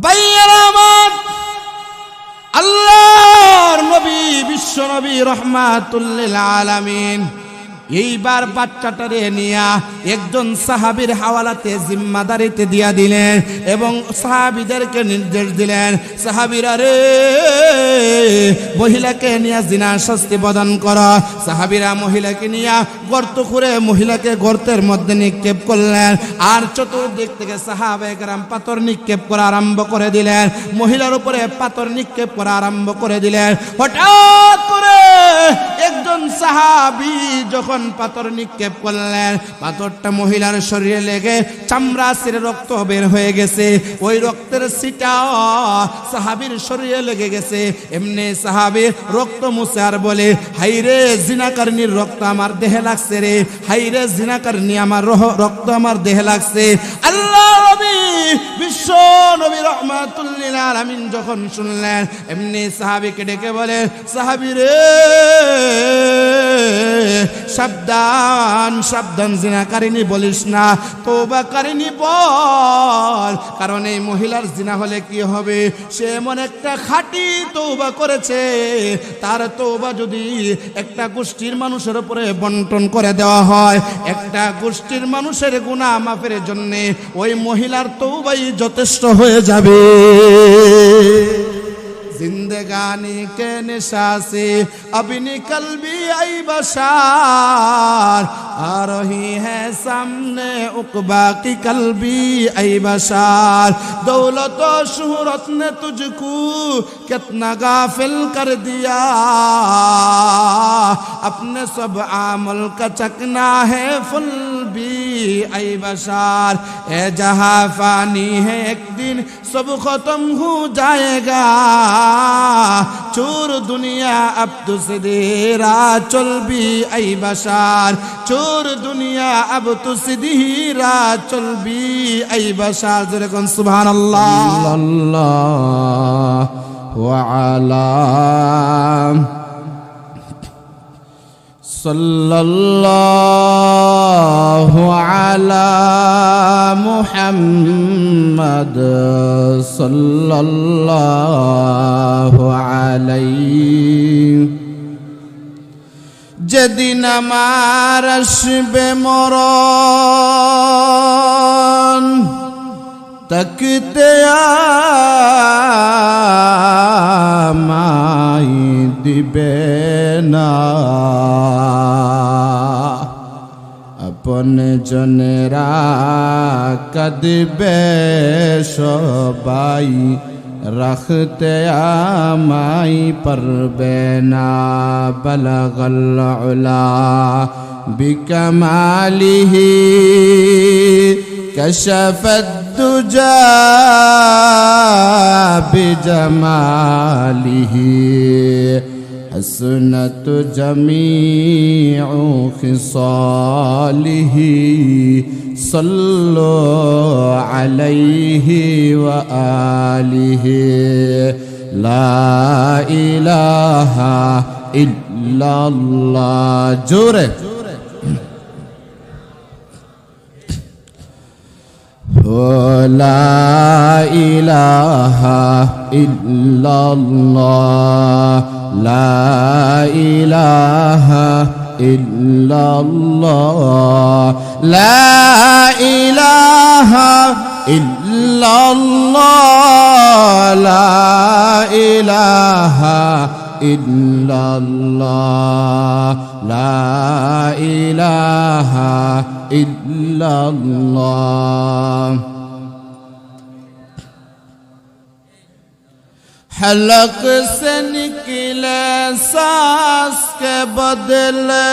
ভাইয়েরা আমার, আল্লাহর নবী বিশ্ব নবী রাহমাতুল লিল আলামিন এইবার বাচ্চাটারে নিয়া একজন সাহাবীর হাওয়ালাতে জিম্মাদারিতে দিয়া দিলেন এবং সাহাবীদেরকে নির্দেশ দিলেন, সাহাবীরা রে, মহিলাকে নিয়ে জিনার শাস্তি প্রদান করো। সাহাবীরা মহিলাকে নিয়ে গর্ত করে মহিলাকে গর্তের মধ্যে নিক্ষেপ করলেন, আর চতুর্দিক থেকে সাহাবায়ে কেরাম পাথর নিক্ষেপ করা আরম্ভ করে দিলেন, মহিলার উপরে পাথর নিক্ষেপ করা আরম্ভ করে দিলেন। হঠাৎ করে একজন সাহাবী যখন পাথর নিক্ষেপ করলেন, পাথরটা মহিলার শরীরে লেগে চামড়া ছিঁড়ে রক্ত বের হয়ে গেছে, ওই রক্তের ছিটা সাহাবীর শরীরে লেগে গেছে। এমনি সাহাবী রক্ত মুছে আর বলে, হাইরে জিনাকারিনীর রক্ত আমার দেহে লাগছে রে, হাইরে জিনাকারিনী আমার রক্ত আমার দেহে লাগছে। আল্লাহ নবী বিশ্ব নবী রাহমাতুল লিল আলামিন যখন শুনলেন, এমনি সাহাবীকে ডেকে বলে, সাহাবী রে, সাবধান সাবধান, জিনাকারিনী বলিস না, তওবাকারিনী বল। কারণ এই মহিলার জিনা হলে কি হবে, সে এমন একটা খাঁটি তওবা করেছে, তার তওবা যদি একটা গোষ্ঠীর মানুষের উপরে বন্টন করে দেওয়া হয়, একটা গোষ্ঠীর মানুষের গুনাহ মাফের জন্য ওই মহিলার তওবাই যথেষ্ট হয়ে যাবে। जिंदगानी के निशा से अब निकल भी आई बशार, आ रही है सामने उक़बा की कल भी आई बशार। दौलत और शोहरत ने तुझको कितना गाफिल कर दिया, अपने सब आमल का चकना है फुल भी आई बशार। ए जहाँ फानी है एक दिन सब खत्म हो जाएगा, चोर दुनिया अब तुझसे राह चल भी आई बशार, चोर दुनिया अब तुझसे राह चल भी आई बशार। जरा कौन सुभान अल्लाह व अला सल्लल्लाहु अला मुहम्मद सल्लल्लाहु अलैहि। যেদিন আমার আসবে মরণ, তাকতে আমায় দিবে না, আপন জনেরা কাঁদবে সবাই, রাখতে আমায় পারবে না। বালাগাল উলা বিকামালিহি কাশাফাদ দুজা বিজামালিহি, حسنت جميع خصاله صلوا عليه وآله لا إله إلا الله. جوره لا إله إلا الله لا إله إلا الله لا إله إلا الله لا إله إلا الله لا إله إلا الله. हलक से निकले सांस के बदले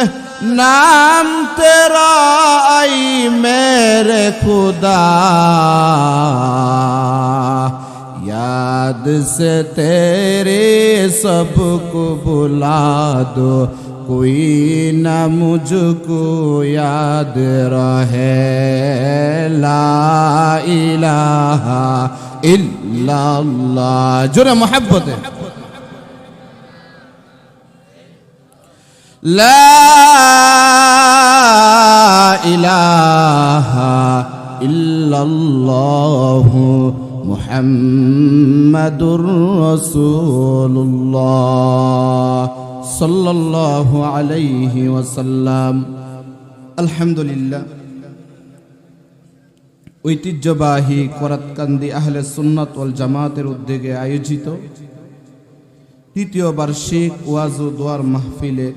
नाम तेरा आई मेरे खुदा, याद से तेरे सबको बुला दो, कोई ना मुझको याद रहे. ला इलाहा इल्लल्लाह. जोरे मोहब्बत है. ला इलाहा इल्लल्लाह মুহাম্মাদুর রাসূলুল্লাহ সাল্লাল্লাহু আলাইহি ওয়াসাল্লাম। আলহামদুলিল্লাহ, ঐতিহ্যবাহী করাতকান্দি আহলে সুন্নাত ওয়াল জামাতের উদ্যোগে আয়োজিত তৃতীয় বার্ষিক ওয়াজ ও দোয়ার মাহফিলের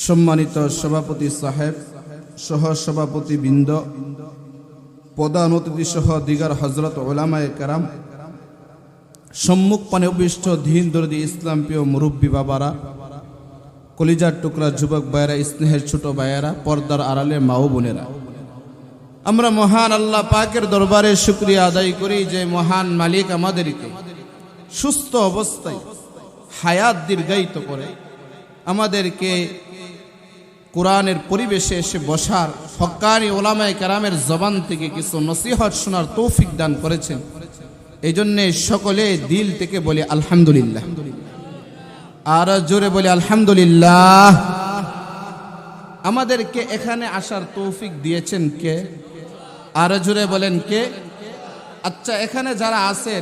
সম্মানিত সভাপতি সাহেব, সহ সভাপতি বৃন্দ, প্রধান অতিথি সহ দিগার হযরত উলামায়ে কেরাম, সম্মুখ পানে উপবিষ্ট দীন দরদি ইসলাম প্রিয় মুরব্বী বাবারা, কলিজার টুকরা যুবক ভাইয়েরা, স্নেহের ছোট ভাইয়েরা, পর্দার আড়ালে মা ও বোনেরা, আমরা মহান আল্লাহ পাকের দরবারে শুকরিয়া আদায় করি যে মহান মালিক আমাদেরকে সুস্থ অবস্থায় হায়াত দীর্ঘায়িত করে আমাদেরকে কোরআনের পরিবেশে এসে বসার, হক্কানি ওলামায়ে কেরামের জবান থেকে কিছু নসিহত শোনার তৌফিক দান করেছেন। এই জন্যে সকলে দিল থেকে বলি আলহামদুলিল্লাহ, আর জোরে বলি আলহামদুলিল্লাহ। আমাদেরকে এখানে আসার তৌফিক দিয়েছেন কে? আর জোরে বলেন কে? আচ্ছা, এখানে যারা আছেন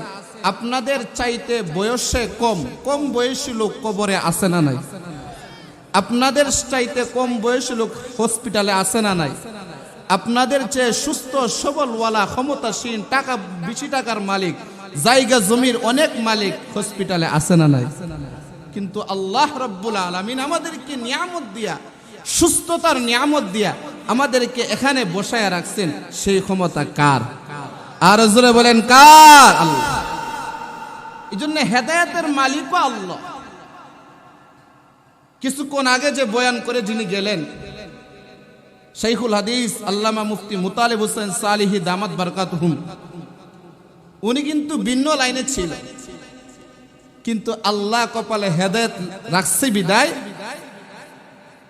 আপনাদের চাইতে বয়সে কম বয়সী লোক কবরে আছে না নাই? আপনাদের চাইতে কম বয়সী লোক হসপিটালে আছে না নাই? আপনাদের চেয়ে সুস্থ সবলওয়ালা ক্ষমতাসীন টাকা, বেশি টাকার মালিক, জায়গা জমির অনেক মালিক হসপিটালে আছে না নাই? কিন্তু আল্লাহ রাব্বুল আলামিন আমাদেরকে নিয়ামত দিয়া, সুস্থতার নিয়ামত দিয়া আমাদেরকে এখানে বসায় রাখছেন। সেই ক্ষমতা কার? আর জোরে বলেন কার? আল্লাহ। এই জন্য হেদায়েতের মালিকও আল্লাহ। কিছুক্ষণ আগে যে বয়ান করে যিনি গেলেন, শাইখুল হাদিস আল্লামা মুফতি মুতালিব হোসেন সালিহি দামাত বারকাতুহুম, উনি কিন্তু ভিন্ন লাইনে ছিলেন, কিন্তু আল্লাহ কপালে হেদায়েত রাখছে বিদায়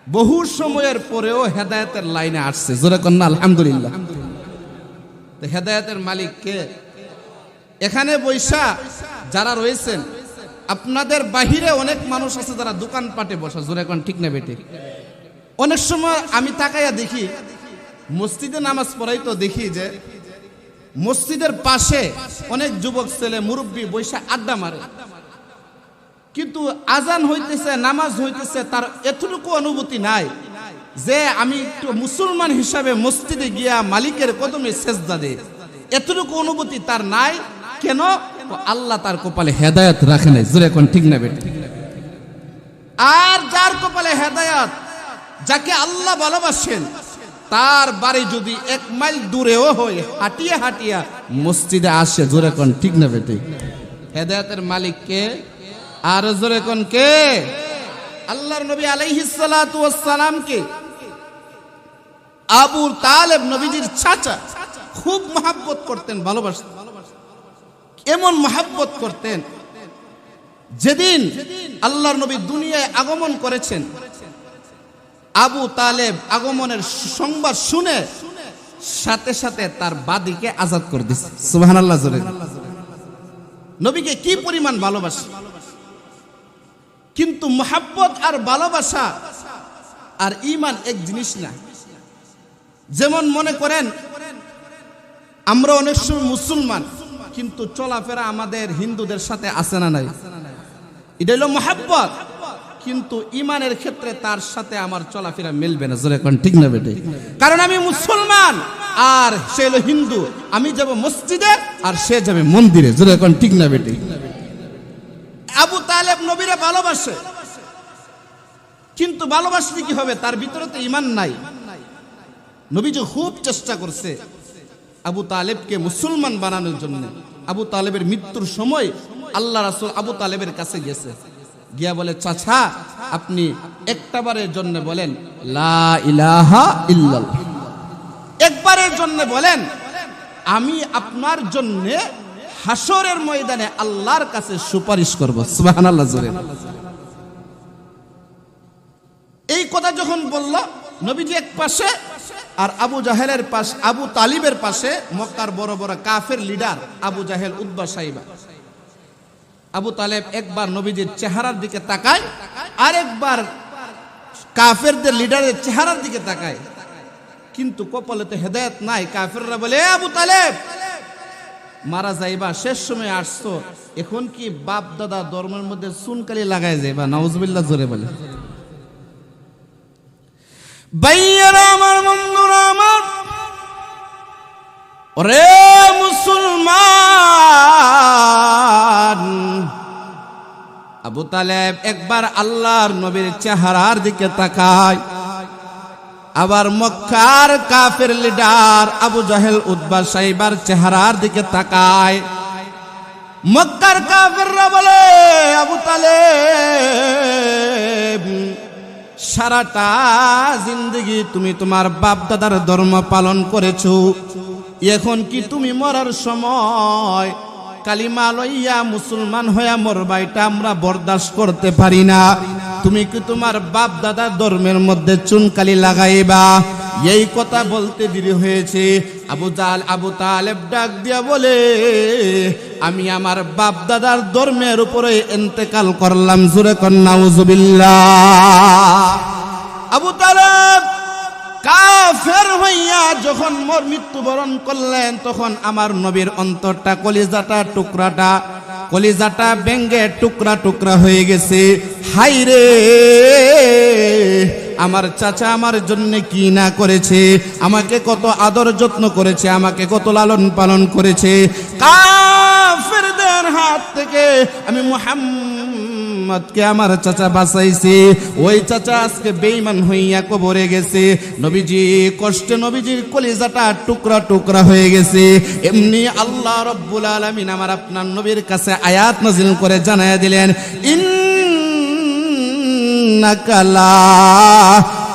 বহু সময়ের পরেও হেদায়েতের লাইনে আসছে। জোরে কন্যা আলহামদুলিল্লাহ। তো হেদায়েতের মালিক কে? এখানে বৈশা যারা রয়েছেন, আপনাদের বাহিরে অনেক মানুষ আছে যারা দোকানপাটে বসা। জোরে কোন ঠিক না বেটে? অনেক সময় আমি তাকাইয়া দেখি, মসজিদে নামাজ পড়াই তো দেখি যে মসজিদের পাশে অনেক যুবক ছেলে মুরব্বী বৈশা আড্ডা মারে, কিন্তু আজান হইতেছে, নামাজ হইতেছে, তার এতটুকু অনুভূতি নাই যে আমি একটু মুসলমান হিসাবে মসজিদে গিয়া মালিকের কদমে সেজদা দে। এতটুকু অনুভূতি তার নাই। কেন? আল্লাহ তার কপালে হেদায়েত রাখে নাই। জোরে কোন ঠিক না বেটা? আর যার কপালে হেদায়েত, যাকে আল্লাহ ভালোবাসেন, তার বাড়ি যদি 1 মাইল দূরেও হয়, হাঁটিয়া হাঁটিয়া মসজিদে আসে। জোরে কোন ঠিক না বেটা? হেদায়েতের মালিক কে? আর জোরে কোন কে? আল্লাহর নবী আলাইহিস সালাতু ওয়াস সালামকে আবু তালেব, নবীজির চাচা, খুব মহব্বত করতেন, ভালোবাসতেন। এমন মহব্বত করতেন, যেদিন আল্লাহর নবী দুনিয়ায় আগমন করেছেন, আবু তালেব আগমনের সংবাদ শুনে সাথে সাথে তার বাদীকে আজাদ করে দিয়েছে। সুবহানাল্লাহ। জোরে নবীকে কি পরিমাণ ভালোবাসে! কিন্তু মহব্বত আর ভালোবাসা আর ঈমান এক জিনিস না। যেমন মনে করেন আমরা অনেক সময় মুসলমান, কিন্তু চলাফেরা আমাদের হিন্দুদের সাথে আছে না নাই? এটা হলো মহব্বত, কিন্তু ঈমানের ক্ষেত্রে তার সাথে আমার চলাফেরা মিলবে না। জোরে কোন ঠিক না বেটে? কারণ আমি মুসলমান আর সে হলো হিন্দু, আমি যাব মসজিদে আর সে যাবে মন্দিরে। জোরে কোন ঠিক না বেটে? আবু তালেব নবীরে ভালোবাসে, কিন্তু ভালোবাসলে কি হবে? তার ভিতরে তো ঈমান নাই। নবীজি খুব চেষ্টা করছে আবু তালেবকে মুসলমান বানানোর জন্য। আবু তালেবের মৃত্যুর সময় আল্লাহ রাসূল আবু তালেবের কাছে গেছে, গিয়া বলে, চাচা আপনি একটাবারের জন্য বলেন লা ইলাহা ইল্লাল্লাহ, একবারের জন্য বলেন আমি আপনার জন্য হাসরের ময়দানে আল্লাহর কাছে সুপারিশ করব। সুবহানাল্লাহ। জোরে এই কথা যখন বলল, নবীজি এক পাশে আর আবু জাহেলের পাশে, আবু তালিবের পাশে মক্কার বড় বড় কাফের লিডার আবু জাহেল, উতবা, সাইবা। আবু তালেব একবার নবীজির চেহারার দিকে তাকায়, আরেকবার কাফেরদের লিডারের চেহারার দিকে তাকায়, কিন্তু কপালে তো হেদায়েত নাই। কাফেররা বলে, আবু তালেব মারা যাইবা, শেষ সময় আসছো, এখন কি বাপ দাদা ধর্মের মধ্যে চুনকালি লাগাই যাইবা? নাউজুবিল্লাহ, জোরে বলে। ভাইয়ারা আমার, বন্ধুরা আমার, ওরে মুসলমান, আবু তালেব একবার আল্লাহর নবীর চেহারার দিকে তাকায়, আবার মক্কার কাফের লিডার আবু জাহেল উতবা সাইবার চেহারার দিকে তাকায়। মক্কার কাফেররা বলে, আবু তালেব, সারাটা জিন্দগি তুমি তোমার বাপ দাদার ধর্ম পালন করেছো, এখন কি তুমি মরার সময় কালিমা লইয়া মুসলমান হইয়া মরবা? এটা আমরা বরদাস্ত করতে পারি না। তুমি কি তোমার বাপ দাদার ধর্মের মধ্যে চুনকালি লাগাইবা? এই কথা বলতে দেরি হয়েছে। আবু তালেব ডাক দিয়া বলে, আমি আমার বাপ দাদার ধর্মের উপরে ইন্তেকাল করলাম। জোরে কন নাউজুবিল্লাহ। আবু তালেব কাফের হইয়া যখন মৃত্যুবরণ করলেন, তখন আমার নবীর অন্তরটা, কলিজাটা ভেঙে টুকরা টুকরা হয়ে গেছে। হাই রে, আমার চাচা আমার জন্য কি না করেছে, আমাকে কত আদর যত্ন করেছে, আমাকে কত লালন পালন করেছে। কাফেরদের হাত থেকে আমি মুহাম্মদকে আমার চাচা বাঁচাইছে, ওই চাচা আজকে বেঈমান হইয়া কবরে গেছে। নবীজি কষ্টে নবীজির কলিজাটা টুকরা টুকরা হয়ে গেছে। এমনি আল্লাহ রাব্বুল আলামিন আমার আপনার নবীর কাছে আয়াত নাযিল করে জানায়া দিলেন, ইন্নাকা লা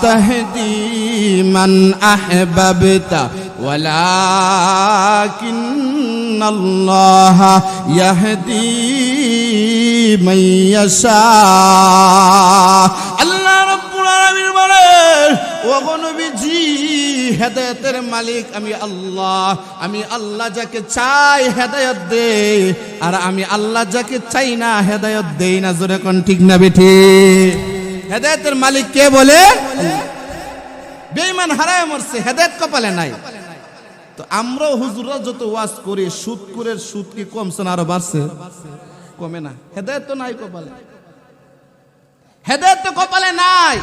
তাহদি মান আহবাবতা ওয়ালাকিন্নাল্লাহ ইয়াহদি মান ইয়াশা। আল্লাহ রাব্বুল আলামিন বলেন, ও নবীজি, হেদায়েতের মালিক আমি আল্লাহ। আমি আল্লাহ যাকে চাই হেদায়েত দেই, আর আমি আল্লাহ যাকে চাই না হেদায়েত দেই না। জোরে কোন ঠিক না বেঠি? হেদায়েতের মালিক কে বলে? বেঈমান হারায় মরছে, হেদায়েত কপালে নাই। তো আমরাও হুজুররা যত ওয়াজ করি, সুদকুরের সুদ কি কমছে না আরো বাড়ছে? কমে না। হেদায়েত তো নাই কপালে, হেদায়েত তো কপালে নাই।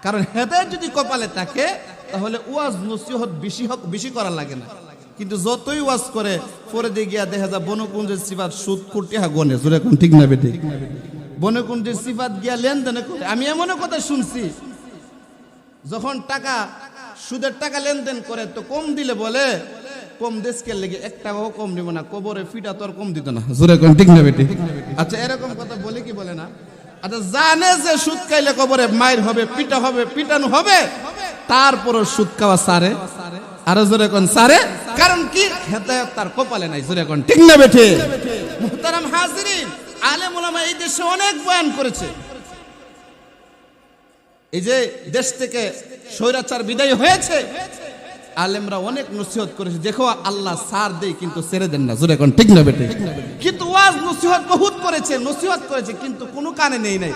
কারণ হেদায়েত যদি কপালে থাকে তাহলে ওয়াজ নসিহত বেশি করা লাগে না। কিন্তু যতই ওয়াজ করে পরে দিয়ে গিয়া দেখা যায় বনকুঞ্জের সিফাত সুদ কুটিয়া গনে। জোরে কোন ঠিক না বেটি? বনকুঞ্জের সিফাত গিয়া লেনদেনে করে। আমি এমনও কথা শুনছি, যখন টাকা সুদের টাকা লেনদেন করে তো কম দিলে বলে, কম দেশকে লেগে 1 টাকাও কম দিব না, কবরে ফিটা তো আর কম দিত না। জোরে কোন ঠিক না বেটি? আচ্ছা, এরকম কথা বলে কি বলে না? আচ্ছা, জানে যে সুদ খাইলে কবরে মায়ের হবে, পিটা হবে, পিটানো হবে, তারপরও সুদ খাওয়া সারে। আরো জোরে কোন সারে? কারণ কি? হেদায়েত তার কপালে নাই। জোরে কোন ঠিক না বেটি? মুহতারাম হাজিরিন, আলেম ওলামা এই দেশে অনেক বয়ান করেছে। এই যে দেশ থেকে স্বৈরাচার বিদায় হয়েছে, আলেমরা অনেক নসিহত করেছে, দেখো আল্লাহ সার দেয় কিন্তু ছেড়ে দেন না। জোরে কোন ঠিক না বেটি? কিন্তু ওয়াজ নসিহত বহুত করেছে, নসিহত করেছে, কিন্তু কোনো কানে নেই নাই।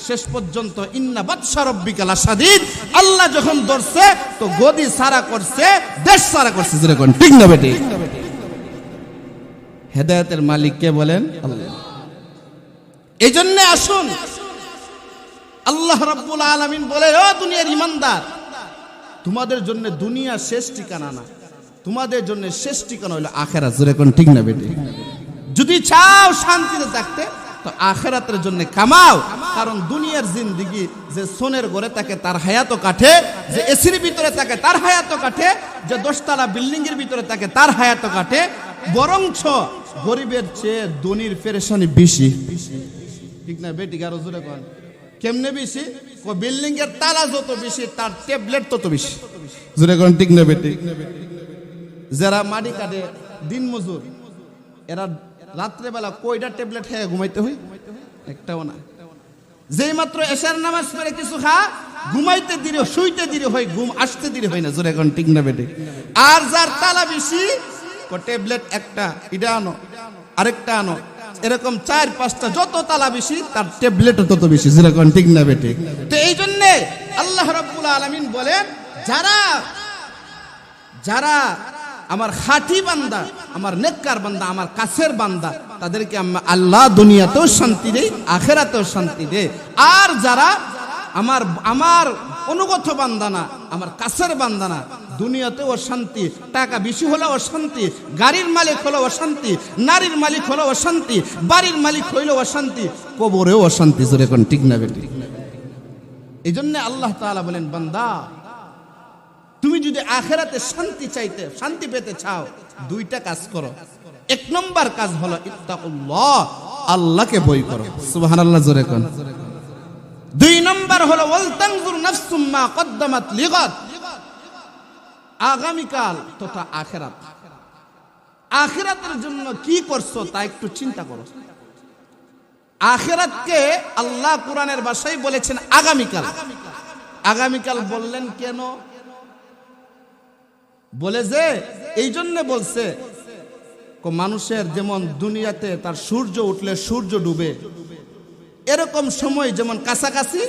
শেষ পর্যন্ত ইন্না বাতশা রাব্বিকা লাশাদীদ, আল্লাহ যখন ধরছে তো গদি সারা করছে, দেশ সারা করছে। জোরে কোন ঠিক না বেটি? হেদায়েতের মালিক কে বলেন? আল্লাহ। এই জন্য আসুন, আল্লাহ রাব্বুল আলামিন বলে, ও দুনিয়ার ইমানদার, তোমাদের জন্য দুনিয়া শেষ ঠিকানা না, তোমাদের জন্য শেষ ঠিকানা হলো আখিরাত। জোরে কোন ঠিক না বেটি? যদি চাও শান্তিতে থাকতে তো আখিরাতের জন্য কামাও। কারণ দুনিয়ার জিন্দেগি যে সোনের ঘরে থাকে তার হায়াতও কাটে, যে এসির ভিতরে থাকে তার হায়াতও কাটে, যে 10 তলা বিল্ডিং এর ভিতরে থাকে তার হায়াতও কাটে। বরঞ্চ গরিবের চেয়ে ধনীর পেরেশানি বেশি। ঠিক না বেটি? আরো জোরে কোন কেমনে বেশি? বিল্ডিং এর তালা যত বেশি তার ট্যাবলেট তত বেশি। জোরে কোন ঠিক না বেটি? যারা মাটি কাটে দিন মজুর, এরা রাত্রেবেলা কয়টা ট্যাবলেট খেয়ে ঘুমাইতে হয়? একটাও না। যেই মাত্র এশার নামাজ পড়ে কিছু খা, ঘুমাইতে দেরি, শুইতে দেরি হয়, ঘুম আসতে দেরি হয় না। জোরে কোন ঠিক না বেটি? আর যার তালা বেশি, ট্যাবলেট একটা, এটা আনো, আরেকটা আনো, এরকম 4-5টা, যত তালা বেশি তার ট্যাবলেটও তত বেশি। জোরে কোন ঠিক না বেটি? তো এই জন্য আল্লাহ রাব্বুল আলামিন বলেন, যারা আমার খাঁটি বান্দা, আমার নেককার বান্দা, আমার কাছের বান্দা, তাদেরকে আল্লাহ দুনিয়াতেও শান্তি দেয়, আখিরাতেও শান্তি দেয়। আর যারা আমার অনুগত বান্দা না, আমার কাছের বান্দা না, দুনিয়াতেও অশান্তি, টাকা বেশি হলেও অশান্তি, গাড়ির মালিক হলেও অশান্তি, নারীর মালিক হলেও অশান্তি, বাড়ির মালিক হইলেও অশান্তি, কবরেও অশান্তি। জোরে কোন ঠিক না বেটি? এই জন্য আল্লাহ তাআলা বলেন, বান্দা তুমি যদি আখিরাতে শান্তি পেতে চাও, দুইটা কাজ করো। এক নম্বর কাজ হলো ইত্তাকুল্লাহ, আল্লাহকে ভয় করো। সুবহানাল্লাহ, জোরে কোন। দুই নম্বর হলো ওয়াল তানজুর নাফসুম মা কদ্দামাত লিগাদ, আগামীকাল তথা আখিরাতের জন্য কি করছো তা একটু চিন্তা করো। আখিরাতকে আল্লাহ কোরআনের ভাষায় বলেছেন আগামীকাল। আগামীকাল বললেন কেন? বলে যে এই জন্য বলছে, মানুষের যেমন দুনিয়াতে তার সূর্য উঠলে সূর্য ডুবে, এরকম সময় যেমন কাছাকাছি,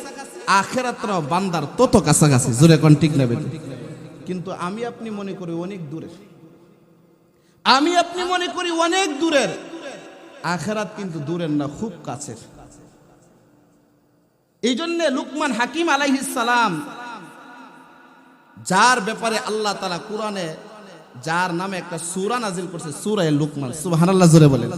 আখিরাতটাও বান্দার তত কাছাকাছি। জোরে কোন ঠিক না বেটি? কিন্তু আমি আপনি মনে করি অনেক দূরের, আমি আপনি মনে করি অনেক দূরের। আখিরাত কিন্তু দূরের না, খুব কাছের। এই জন্য লুকমান হাকিম আলাইহিস সালাম, যার ব্যাপারে আল্লাহ তাআলা কোরআনে যার নামে একটা সূরা নাজিল করছে, সূরা লুকমান। সুবহানাল্লাহ, জোরে বলেন।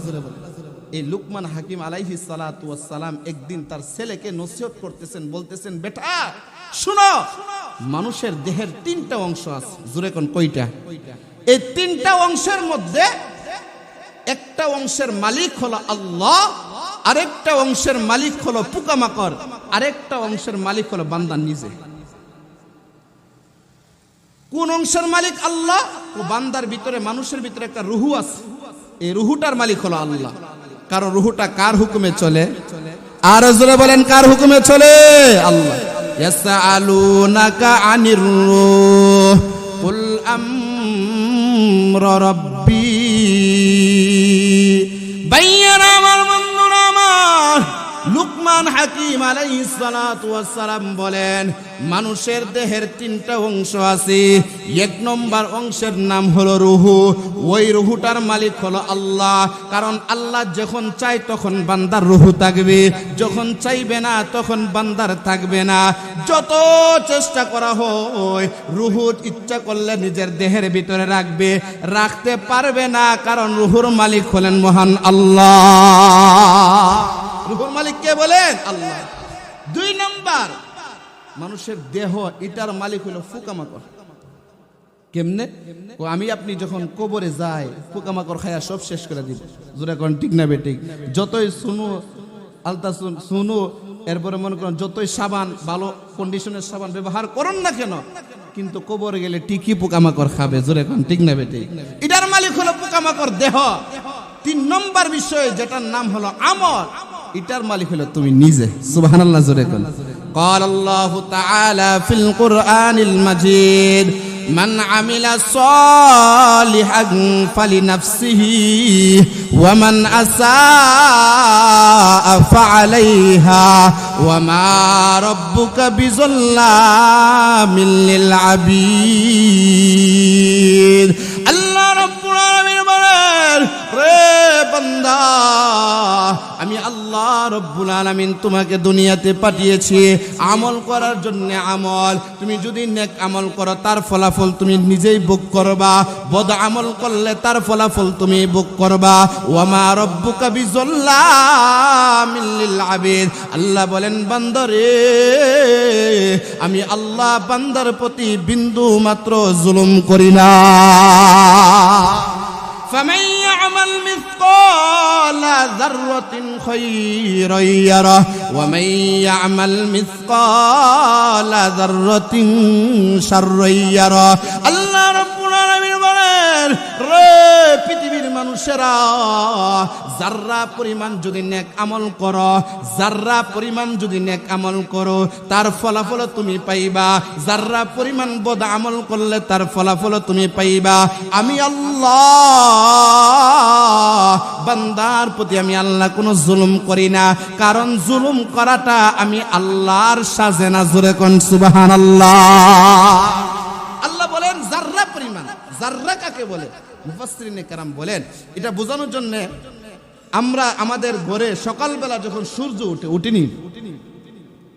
এই লুকমান হাকিম আলাইহিস সালাতু ওয়াস সালাম একদিন তার ছেলেকে নসিহত করতেছেন, বলতেছেন, বেটা শুনো, মানুষের দেহের তিনটা অংশ আছে। জোরে কোন কয়টা? এই তিনটা অংশের মধ্যে একটা অংশের মালিক হলো আল্লাহ, আরেকটা অংশের মালিক হলো পোকামাকড়, আরেকটা অংশের মালিক হলো বান্দা নিজে। কোন অংশের মালিক? আল্লাহ। ও বান্দার ভিতরে, মানুষের ভিতরে একটা রুহু আছে, এই রুহুটার মালিক হলো আল্লাহ। কারণ রুহুটা কার হুকুমে চলে? আর জোরে বলেন, কার হুকুমে চলে? আল্লাহ। ইয়াসআলুনাকা আনির রূহ কুল আমরু রাব্বি, বাইয়ানা আমার বন্ধুরা আমার, লুকমান হাকিম আলাইহিস সালাতু ওয়াস সালাম বলেন, মানুষের দেহের তিনটা অংশ আছে। এক নম্বর অংশের নাম হলো রুহু। ওই রুহুটার মালিক হলো আল্লাহ। কারণ আল্লাহ যখন চায় তখন বান্দার রুহু থাকবে, যখন চাইবে না তখন বান্দার থাকবে না। যত চেষ্টা করা হয়, রুহু ইচ্ছা করলে নিজের দেহের ভিতরে রাখতে পারবে না, কারণ রুহুর মালিক হলেন মহান আল্লাহ। রুহুর মালিক কে বলেন? আল্লাহ। দুই নম্বর, মানুষের দেহ, এটার মালিক হলো পোকামাকড়। কেমনে? আমি আপনি যখন কবরে যাই, পোকামাকড় খায়া সব শেষ করে দিব। জোরে কোন ঠিক না বেঠিক? যতই শুনু এরপরে মনে করেন যতই সাবান, ভালো কন্ডিশনের সাবান ব্যবহার করুন না কেন, কিন্তু কবরে গেলে ঠিকই পোকামাকড় খাবে। জোরে কোন ঠিক না বেঠিক? এটার মালিক হলো পোকামাকড়, দেহ। তিন নম্বর বিষয়, যেটার নাম হলো আমল, এটার মালিক হলো তুমি নিজে। সুবহানাল্লাহ, জোরে কোন। قال الله تعالى في القرآن المجيد من عمل صالحا فلنفسه ومن أساء فعليها وما ربك بظلام للعبيد. الله رب العالمين বলেন, রে বান্দা, আমি আল্লাহ রব্বুল আলামিন তোমাকে দুনিয়াতে পাঠিয়েছি আমল করার জন্য। আমল, তুমি যদি নেক আমল করো তার ফলাফল তুমি নিজেই ভোগ করবা, বদ আমল করলে তার ফলাফল তুমি ভোগ করবা। ওয়ামা রব্বুকা বিযাল্লামিল লিল আবিদ, আল্লাহ বলেন, বান্দারে, আমি আল্লাহ বান্দার প্রতি বিন্দু মাত্র জুলুম করি না। فمن يعمل مثقال ذرة خيرا يره ومن يعمل مثقال ذرة شرا يره. আল্লাহ রাব্বুল আলামিন বলেন, রে পৃথিবীর মানুষেরা, যাররা পরিমাণ যদি নেক আমল করো, যাররা পরিমাণ যদি নেক আমল করো, তার ফলাফল তুমি পাইবা। যাররা পরিমাণ বদ আমল করলে তার ফলাফল তুমি পাইবা। আমি আল্লাহ বান্দার প্রতি, আমি আল্লাহ কোনো জুলুম করি না, কারণ জুলুম করাটা আমি আল্লাহর সাজে না। জোরে কোন সুবহানাল্লাহ। আল্লাহ বলেন, যাররা পরিমাণ যাররা কাকে বলে? মুফাসসিরিনে কেরাম বলেন এটা বোঝানোর জন্য আমরা আমাদের ঘরে সকালবেলা যখন সূর্য উঠেনি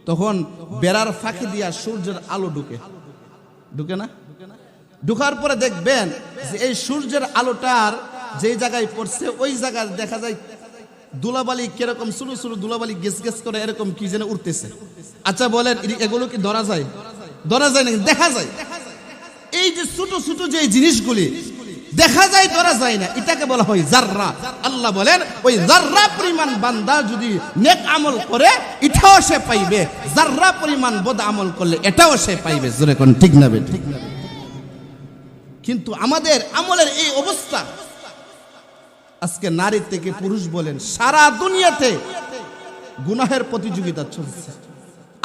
তখন বেড়ার ফাঁকি দিয়া সূর্যের আলো ঢুকে না? ঢুকার পরে দেখবেন যে এই সূর্যের আলোটার যে জায়গায় পড়ছে ওই জায়গায় দেখা যায় ধুলাবালি কিরকম ছোট ছোট ধুলাবালি গেস গেস করে এরকম কি যেন উঠতেছে। আচ্ছা বলেন এগুলো কি ধরা যায়? ধরা যায় না, দেখা যায়। এই যে ছোট ছোট যে জিনিসগুলি দেখা যায় ধরা যায় না, এটাকে বলা হয় যাররা। আল্লাহ বলেন ওই যাররা পরিমাণ বান্দা যদি নেক আমল করে এটাও সে পাইবে, যাররা পরিমাণ বদ আমল করলে এটাও সে পাইবে। জোরে কোন ঠিক না বে ঠিক? কিন্তু আমাদের আমলের এই অবস্থা, আজকে নারী থেকে পুরুষ বলেন সারা দুনিয়াতে গুনাহের প্রতিযোগিতা চলছে,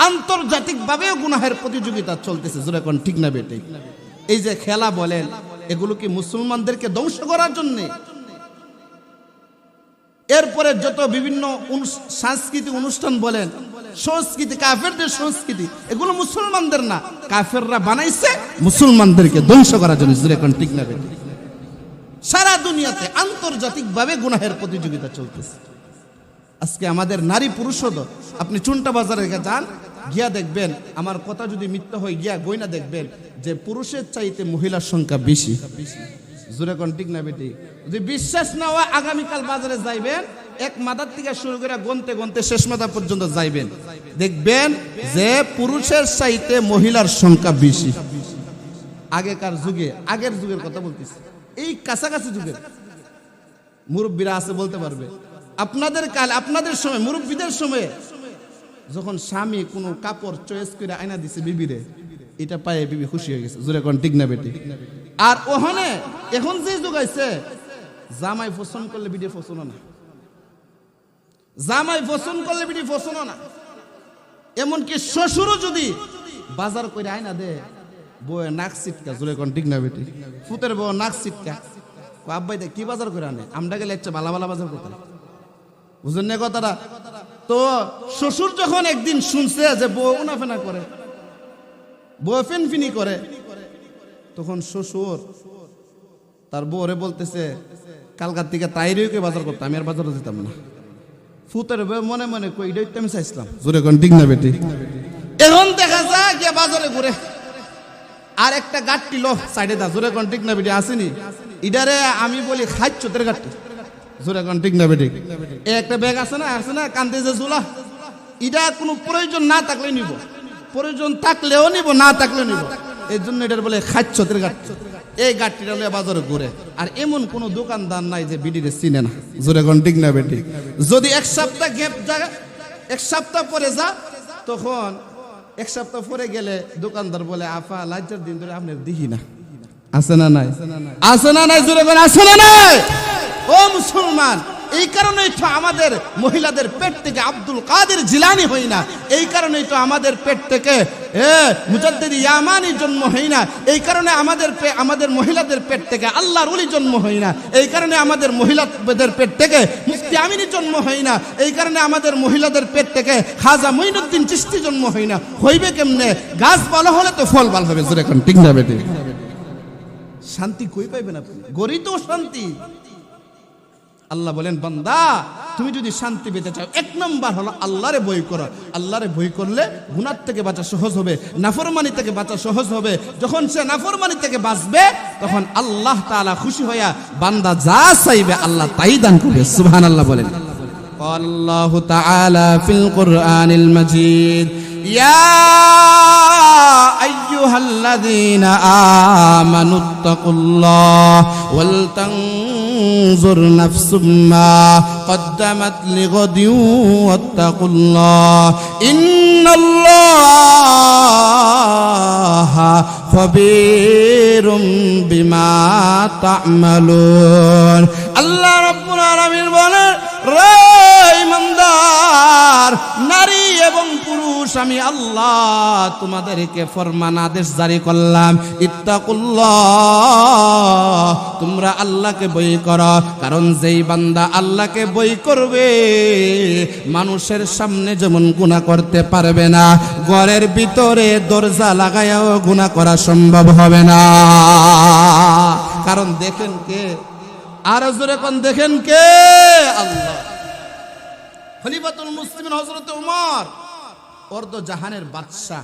আন্তর্জাতিক ভাবেও গুনাহের প্রতিযোগিতা চলতেছে। জোরে কোন ঠিক না বে ঠিক? এই যে খেলা বলেন এগুলো কি মুসলমানদেরকে ধ্বংস করার জন্য? এরপরে যত বিভিন্ন সাংস্কৃতিক অনুষ্ঠান বলেন, সংস্কৃতি, কাফেরদের সংস্কৃতি, এগুলো মুসলমানদের না, কাফেররা বানাইছে মুসলমানদেরকে ধ্বংস করার জন্য। যেরকম ঠিক না? সারা দুনিয়াতে আন্তর্জাতিক ভাবে গুনাহের প্রতিযোগিতা চলতেছে। আজকে আমাদের নারী পুরুষও তো, আপনি চুনটা বাজারে যান, গিয়া দেখবেন, আমার কথা যদি মিথ্যা হয় গিয়া গয়না দেখবেন যে পুরুষের চাইতে মহিলার সংখ্যা বেশি। জোরে কোন ঠিক না বেটি? যদি বিশ্বাস না হয় আগামীকাল বাজারে যাইবেন, এক মাথার থেকে শুরু করে গনতে গনতে শেষ মাথা পর্যন্ত যাইবেন, দেখবেন যে পুরুষের চাইতে মহিলার সংখ্যা বেশি। আগেকার যুগে, আগের যুগের কথা বলতেছি, এই কাছাকাছি যুগের মুরব্বীরা আছে বলতে পারবে, আপনাদের কাল, আপনাদের সময়, মুরব্বীদের সময়ে যখন স্বামী কোনো কাপড় চয়েস করে আয়না দিছে বিবিরে, এটা পায়ে বিবি খুশি হয়ে গেছে। জোরে কোন ঠিক না বেটি? আর ওখানে এখন যে যুগ আছে, জামাই পছন্দ করলে বিডি পছন্দ না, জামাই পছন্দ করলে বিডি পছন্দ না। এমনকি শ্বশুরও যদি বাজার করে আয়না দে, বউয়ে নাক সিটকা। জোরে কোন ঠিক না বেটি? ফুতের বউ নাক সিটকা, আব্বাই দেখ কি বাজার করে আনে, আমরা গেলে একটা ভালা ভালা বাজার করতে। বুঝলেন না কথাটা? তো শ্বশুর যখন একদিন শুনছে যে বউ উনাফেনা করে, বউ ফিনফিনি করে, তখন শ্বশুর তার বউরে বলতেছে কালকার থেকে তাইরিওকে বাজার করতাম, আমি আর বাজারে যেতাম না। ফুতের বউ মনে মনে কই এটাই তো আমি চাইছিলাম। জোরে কোন ঠিক না বেটি? এখন দেখা যায় গিয়ে বাজারে ঘুরে আর একটা গাট্টি লো সাইডে দা। জোরে কোন ঠিক না বেটি? আসেনি ইডারে আমি বলি খাইচ্ছতের গাট্টি। জোরে কোন ঠিক না বেটি? একটা ব্যাগ আছে না কান্দে যে ঝুলা, এটা কোনো প্রয়োজন না থাকলে নিব, প্রয়োজন থাকলেও নিব, না থাকলেও নিব। এই জন্য এটার বলে খাইচ্ছতের গাট্টি। এই গাট্টিটা লয়ে বাজারে ঘুরে, আর এমন কোনো দোকানদার নাই যে বিডিরে চিনে না। জোরে কোন ঠিক না বেটি? যদি এক সপ্তাহ গ্যাপ জায়গা, এক সপ্তাহ পরে যা, তখন এক সপ্তাহ পরে গেলে দোকানদার বলে আফা লাজ্জার দিন ধরে আপনার দেখি না। আছে না নাই? আছে না নাই? জোরে কোন আছে না নাই? ও মুসলমান, এই কারণেই তো আমাদের মহিলাদের পেট থেকে আব্দুল কাদের জিলানী হই না, এই কারণেই তো আমাদের পেট থেকে মুজাদ্দিদ ইয়ামানি জন্ম হয় না, এই কারণে আমাদের মহিলাদের পেট থেকে আল্লাহর ওলি জন্ম হয় না, এই কারণে আমাদের মহিলাদের পেট থেকে মুফতি আমিনী জন্ম হয় না, এই কারণে আমাদের মহিলাদের পেট থেকে খাজা মঈনুদ্দিন চিশতি জন্ম হয় না। হইবে কেমনে? গাছ ভালো হলে তো ফল ভালো হবে। জোরে কোন ঠিক না বেটি? শান্তি কই পাইবেন আপনি? গরি তো শান্তি। আল্লাহ বলেন বান্দা তুমি যদি শান্তি পেতে চাও, এক নম্বর হলো আল্লাহরে ভয় করো। আল্লাহরে ভয় করলে গুনাহ থেকে বাঁচা সহজ হবে, নাফরমানি থেকে বাঁচা সহজ হবে। যখন সে নাফরমানি থেকে বাঁচবে, তখন আল্লাহ তাআলা খুশি হইয়া বান্দা যা চাইবে আল্লাহ তাই দান করবে। সুবহানাল্লাহ বলেন। আল্লাহু তাআলা ফিল কুরআনিল মাজিদ, ইয়া আইয়ুহাল্লাযীনা আমানুত্তাকুল্লাহ ওয়াল তানজুর নাফসুম মা কদ্দামাত লিগাদিন ওয়াত্তাকুল্লাহ ইন্নাল্লাহা খাবীরুম বিমা তা'মালুন। আল্লাহ রাব্বুল আলামিন বলেন, রে ইমানদার নারী এবং পুরুষ, আমি আল্লাহ তোমাদেরকে ফরমান আদেশ জারি করলাম, ইত্তাকুল্লাহ, তোমরা আল্লাহকে ভয় করো। কারণ যেই বান্দা আল্লাহকে ভয় করবে, মানুষের সামনে যেমন গুনাহ করতে পারবে না, ঘরের ভিতরে দরজা লাগায়াও গুনাহ করা সম্ভব হবে না। কারণ দেখেন কে, আর জোরে কোন দেখেন কে? আল্লাহ। খলিফাতুল মুসলিমিন হযরত উমর অর্ধ জাহানের বাদশা,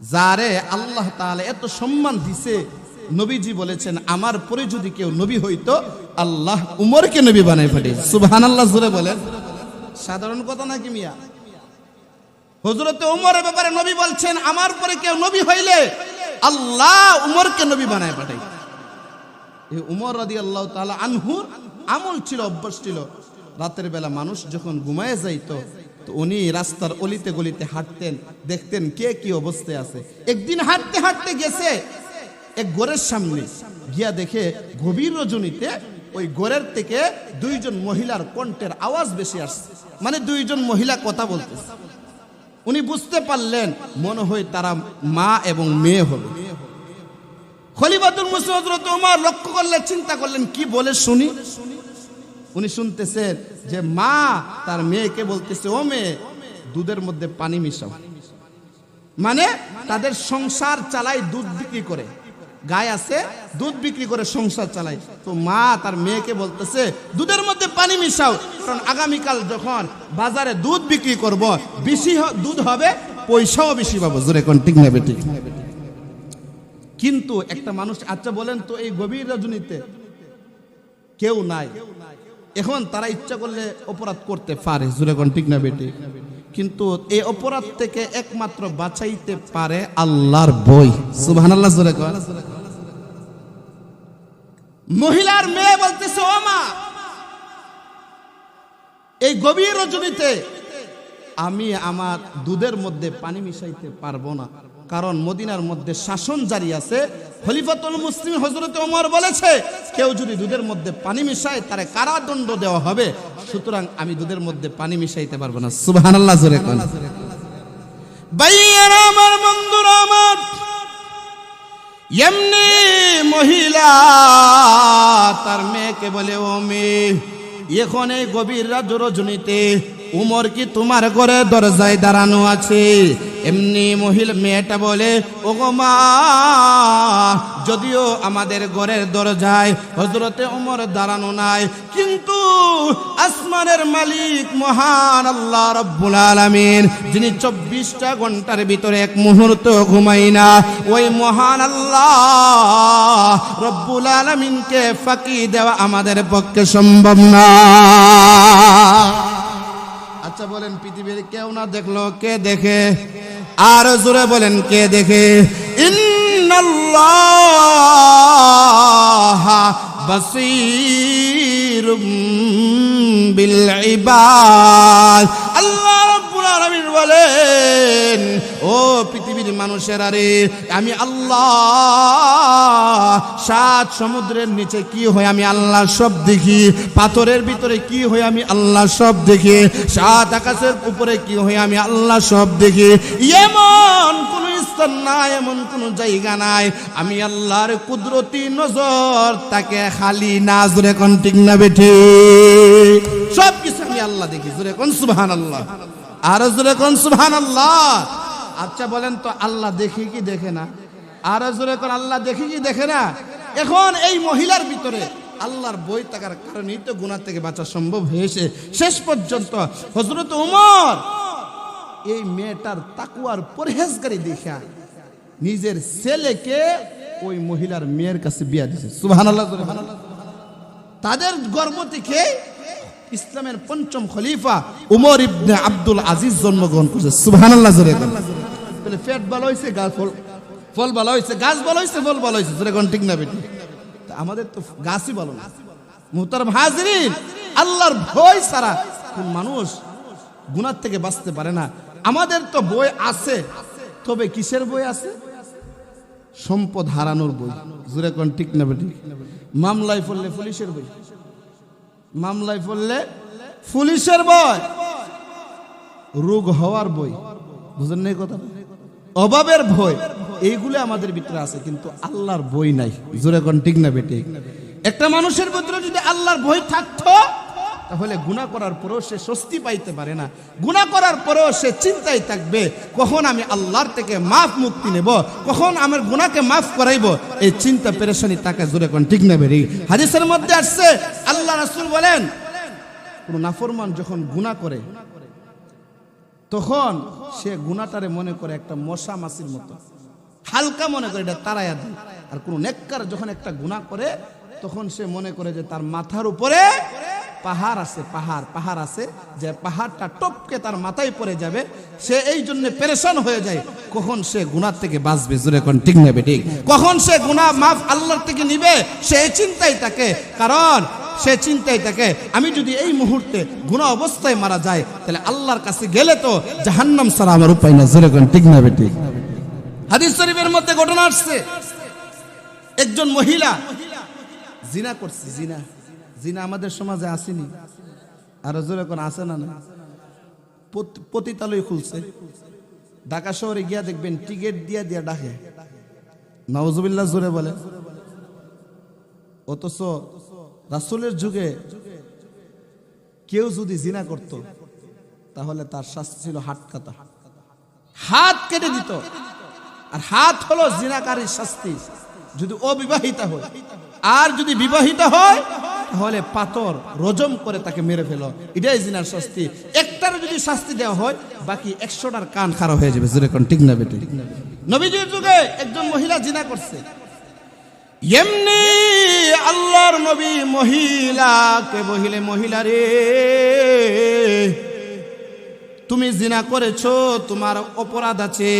যারে আল্লাহ তাআলা এত সম্মান দিছে, নবীজি বলেছেন আমার পরে যদি কেউ নবী হইতো আল্লাহ উমরকে নবী বানাই পাঠিয়ে। সুবহানাল্লাহ জোরে বলেন। সাধারণ কথা নাকি মিয়া? হযরত উমরের ব্যাপারে নবী বলছেন আমার পরে কেউ নবী হইলে আল্লাহ উমরকে নবী বানায় পাঠাই। এই উমর রাদিয়াল্লাহু তাআলা আনহুর আমল ছিল, অভ্যাস ছিল, রাতের বেলা মানুষ যখন ঘুমায় যাইতো তো উনি রাস্তার অলিতে গলিতে হাঁটতেন, দেখতেন কে কি অবস্থায় আছে। একদিন হাঁটতে হাঁটতে গেছে এক ঘরের সামনে, গিয়া দেখে গভীর রজনীতে ওই ঘরের থেকে দুইজন মহিলার কণ্ঠের আওয়াজ বেশি আসছে, মানে দুইজন মহিলা কথা বলতেছে। উনি বুঝতে পারলেন মনে হয় তারা মা এবং মেয়ে হবে। খলিফাতুল মুসলিম হযরত ওমর লক্ষ্য করলেন, চিন্তা করলেন কি বলে শুনি। উনি শুনতেছেন যে মা তার মেয়েকে বলতেছে, ও মেয়ে দুধের মধ্যে পানি মিশাও। মানে তাদের সংসার চালায়, দুধ বিক্রি করে, গায় আছে দুধ বিক্রি করে সংসার চালায়। তো মা তার মেয়েকে বলতেছে দুধের মধ্যে পানি মিশাও, কারণ আগামীকাল যখন বাজারে দুধ বিক্রি করব বেশি দুধ হবে, পয়সাও বেশি পাবো। জোরে কোন ঠিক না বেঠিক? কিন্তু একটা মানুষ, আচ্ছা বলেন তো এই গভীর রজনীতে কেউ নাই, এখন তারা ইচ্ছা করলে অপরাধ করতে পারে। জোরে কোন ঠিক না বেঠিক? কিন্তু এই অপরাধ থেকে একমাত্র বাঁচাইতে পারে আল্লাহর বই। সুবহানাল্লাহ জোরে কোন। মহিলার মেয়ে বলতেছে, ও মা এই গভীর রজনীতে আমি আমার দুধের মধ্যে পানি মিশাইতে পারবো না, কারণ মদিনার মধ্যে শাসন জারি আছে। খলিফাতুল মুসলিমিন হযরত ওমর বলেছে কেউ যদি দুধের মধ্যে পানি মিশায় তারে কারাদণ্ড দেওয়া হবে, সুতরাং আমি দুধের মধ্যে পানি মিশাইতে পারবো না। সুবহানাল্লাহ জোরে কোন। ভাইয়েরা আমার, বন্ধুরা আমার, এমনি মহিলা তার মেয়েকে বলে, ও মেয়ে এখন এই গভীর রজনীতে উমর কি তোমার ঘরে দরজায় দাঁড়ানো আছে? এমনি মহিলা মেয়েটা বলে, ও গো মা, যদিও আমাদের ঘরের দরজায় হযরতে উমর দাঁড়ানো নাই, কিন্তু আসমানের মালিক মহান আল্লাহ রাব্বুল আলামিন, যিনি 24টা ঘন্টার ভিতরে এক মুহূর্ত ঘুমাই না, ওই মহান আল্লাহ রাব্বুল আলামিনকে ফাঁকি দেওয়া আমাদের পক্ষে সম্ভব না। আচ্ছা বলেন পৃথিবীর কেউ না দেখলো, কে দেখে? আর জোরে বলেন কে দেখে? ইন্নাল্লাহা বাসীরুম বিল ইবাদ। আল্লাহ রাব্বুল আলামিন বলেন, ও পৃথিবীর মানুষেরা রে, আমি আল্লাহ 7 সমুদ্রের নিচে কি হয় আমি আল্লাহ সব দেখি, পাথরের ভিতরে কি হয় আমি আল্লাহ সব দেখি, 7 আকাশের উপরে কি হয় আমি আল্লাহ সব দেখি। এমন কোন স্থান নাই, এমন কোন জায়গা নাই আমি আল্লাহর কুদরতি নজর তাকে খালি না। জোরে কোন ঠিক না বেঠিক? সব কিছু আমি আল্লাহ দেখি। জোরে কোন সুবহানাল্লাহ। আর জোরে কোন সুবহানাল্লাহ। আচ্ছা বলেন তো আল্লাহ দেখি কি দেখে না? আর জোরে কোন আল্লাহ দেখি কি দেখে না? এখন এই মহিলার ভিতরে আল্লাহর বই থাকার কারণেই তো গুনাহ থেকে বাঁচা সম্ভব হয়েছে। শেষ পর্যন্ত হযরত ওমর এই মেয়েটার তাকওয়ার পরহেজগারি দেখা নিজের ছেলেকে ওই মহিলার মেয়ের কাছে বিয়া দিয়েছে। সুবহানাল্লাহ। তাদের গর্ভ থেকে ইসলামের ৫ম খলিফা উমর ইবনে আব্দুল আজিজ জন্মগ্রহণ করেছে। সুবহানাল্লাহ জোরে কোন। তাহলে পেট ভালো হইছে, গাছ ফল ভালো হইছে, গাছ ভালো হইছে, ফল ভালো হইছে। জোরে কোন ঠিক না বেটি? আমাদের তো গাছই ভালো না। মুহতারাম হাজিরিন, আল্লাহর ভয় ছাড়া কোন মানুষ গুনাহ থেকে বাঁচতে পারে না। আমাদের তো বই আছে, তবে কিসের বই আছে? সম্পদ হারানোর বই। জোরে কোন ঠিক না বেটি? মামলায় পড়লে পুলিশের বই, মামলায় পড়লে পুলিশের বই, রোগ হওয়ার বই, বুঝেন না কথা? অভাবের ভয়, এইগুলো আমাদের ভিতরে আছে, কিন্তু আল্লাহর বই নাই। জোরে কোন ঠিক না বেটি? একটা মানুষের ভিতরে যদি আল্লাহর ভয় থাকতো তাহলে গুনাহ করার পরেও সে স্বস্তি পাইতে পারে না। গুনাহ করার পরেও সে চিন্তায় থাকবে কখন আমি আল্লাহর থেকে মাফ মুক্তি নেব, কখন আমার গুনাহকে মাফ করাইব, এই চিন্তা পেরেশানি তাকে জোরে কোন ঠিক না বেরি। হাদিসের মধ্যে আসছে আল্লাহ রাসূল বলেন কোন নাফরমান যখন গুনাহ করে তখন সে গুনাহটারে মনে করে একটা মশা মাছির মতো, হালকা মনে করে এটা তাড়াইয়া দেয়। আর কোন নেককার যখন একটা গুনাহ করে তখন সে মনে করে যে তার মাথার উপরে পাহাড় আছে, পাহাড় আছে, যে পাহাড়টা টপকে তার মাথায় পড়ে যাবে। সে এই জন্য পেরেশান হয়ে যায় কখন সে গুনাহ থেকে বাঁচবে, জোরে কোন ঠিক নেবে ঠিক, কখন সে গুনাহ মাফ আল্লাহর থেকে নিবে, সে চিন্তাই থাকে। কারণ সে চিন্তাই থাকে আমি যদি এই মুহূর্তে গুনাহ অবস্থায় মারা যায় তাহলে আল্লাহর কাছে গেলে তো জাহান্নাম ছাড়া আমার উপায় না, জোরে কোন ঠিক নেবে ঠিক। হাদিস শরীফের মধ্যে ঘটনা আসছে একজন মহিলা জিনা করছে। জিনা আমাদের সমাজে আসেনি, আর জোরে কোন আসে না, পতিতালয় খুলছে। ঢাকা শহরে গিয়া দেখবেন টিকিট দিয়া দিয়া ডাকে, নাউজুবিল্লাহ জোরে বলে। অথচ রাসূলের যুগে কেউ যদি জিনা করত তাহলে তার শাস্তি ছিল হাত কাটা, হাত কেটে দিত। আর হাত হলো জিনাকারীর শাস্তি যদি অবিবাহিতা হয়, আর যদি বিবাহিত হয় তাহলে পাথর রজম করে তাকে মেরে ফেলো, এটাই জিনার শাস্তি। একটার যদি শাস্তি দেওয়া হয় বাকি 100টার কান খারাপ হয়ে যাবে, জোরে কোন ঠিক না বেটি। নবীজির যুগে একজন মহিলা জিনা করছে, এমনি আল্লাহর নবী মহিলাকে বলিলে, মহিলা রে তুমি জিনা করেছো, তোমার অপরাধ আছে,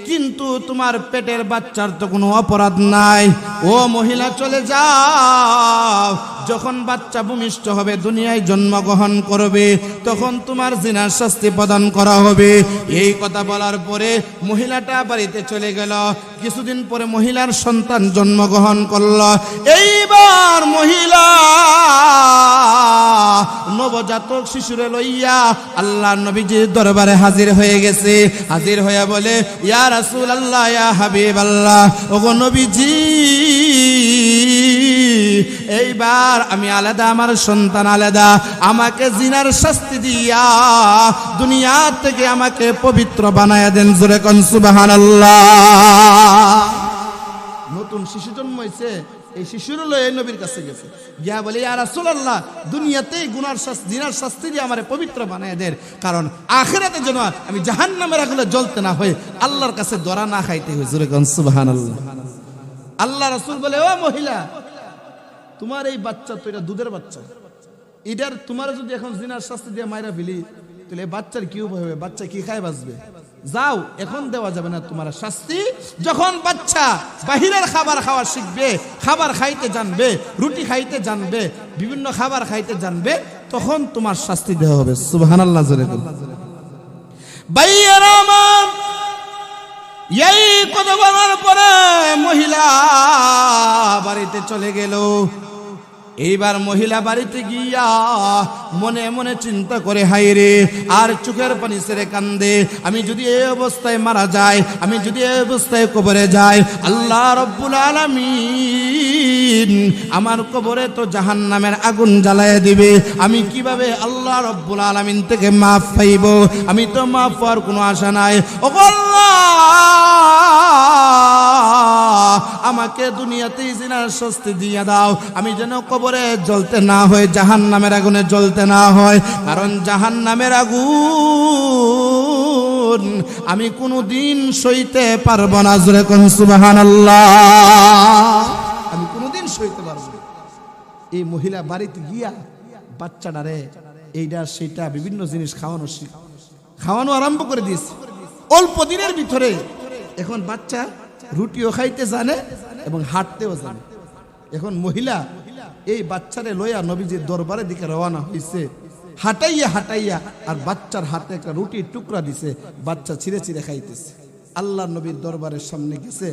কিন্তু তোমার পেটের বাচ্চার তো কোনো অপরাধ নাই। ও মহিলা চলে যাও, যখন বাচ্চা ভূমিষ্ঠ হবে, দুনিয়ায় জন্মগ্রহণ করবে, তখন তোমার জিনার শাস্তি প্রদান করা হবে। এই কথা বলার পরে মহিলাটা বাড়িতে চলে গেল। কিছুদিন পরে মহিলার সন্তান জন্মগ্রহণ করল। এইবার মহিলা নবজাতক শিশুরে লইয়া আল্লাহ নবীজির দরবারে হাজির হয়ে গেছে। হাজির হয়ে বলে, ইয়া রাসূলুল্লাহ, ইয়া হাবিবাল্লাহ, ওগো নবীজি, এইবার আমি আলাদা, আমার সন্তান আলাদা, আমাকে জিনার শাস্তি দিয়া দুনিয়া থেকে আমাকে পবিত্র বানায়া দেন, জোরে কোন সুবহানাল্লাহ। নতুন শিশু জন্ম হয়েছে, এই শিশুর লয়ে নবীর কাছে গেছে, গিয়া বলে, ইয়া রাসূলুল্লাহ, দুনিয়াতেই জিনার শাস্তি দিয়ে আমারে পবিত্র বানায়া দেন, কারণ আখিরাতে যেন আমি জাহান্নামের আগুনে জ্বলতে না হয়, আল্লাহর কাছে দরা না খাইতে হয়, জোরে কোন সুবহানাল্লাহ। আল্লাহ রাসূল বলে, ও মহিলা, তোমার এই বাচ্চা তো এটা দুধের বাচ্চা, এটার তোমার যদি এখন জিনার শাস্তি দিয়ে মাইরা ফেলি তাহলে বাচ্চার কি উপায় হবে, বাচ্চা কি খায় বাঁচবে? যাও, এখন দেওয়া যাবে না তোমার শাস্তি। যখন বাচ্চা বাহিরের খাবার খাওয়া শিখবে, খাবার খাইতে জানবে, রুটি খাইতে জানবে, বিভিন্ন খাবার খাইতে জানবে, তখন তোমার শাস্তি দেওয়া হবে, সুবহানাল্লাহ জোরে বল। ভাইয়েরা আমার, এই কথা বলার পরে মহিলা বাড়িতে চলে গেল। এইবার মহিলা বাড়িতে গিয়া মনে মনে চিন্তা করে, হায় রে, আর চোখের পানি ছেড়ে কান্দে, আমি যদি এই অবস্থায় মারা যাই, আমি যদি এই অবস্থায় কবরে যাই, আল্লাহ রব্বুল আলামিন আমার কবরে তো জাহান্নামের আগুন জ্বালায় দিবে, আমি কিভাবে আল্লাহ রব্বুল আলামিন থেকে মাফ পাইব? আমি তো মাফ পাওয়ার কোনো আশা নাই। ও আল্লাহ, আমাকে দুনিয়াতেই জিনার শাস্তি দিয়ে দাও, আমি যেন কবরে জ্বলতে না হয়, জাহান্নামের আগুনে জ্বলতে না হয়, কারণ জাহান্নামের আগুন আমি কোনোদিন সইতে পারবো না, জোরে কোন সুবহানাল্লাহ, আমি কোনোদিন সইতে পারবো না। এই মহিলা বাড়িতে গিয়া বাচ্চাটারে এইটা সেটা বিভিন্ন জিনিস খাওয়ানো আরম্ভ করে দিয়েছে। অল্প দিনের ভিতরে এখন বাচ্চা রুটিও খাইতে জানে এবং হাঁটতেও জানে। এখন মহিলা এই বাচ্চারে লইয়া নবীজির দরবারের দিকে রওনা হইছে, হাঁটাইয়া আর বাচ্চার হাতে একটা রুটির টুকরা দিছে, বাচ্চা ছিঁড়ে ছিঁড়ে খাইতেছে। আল্লাহ নবীর দরবারের সামনে গেছে,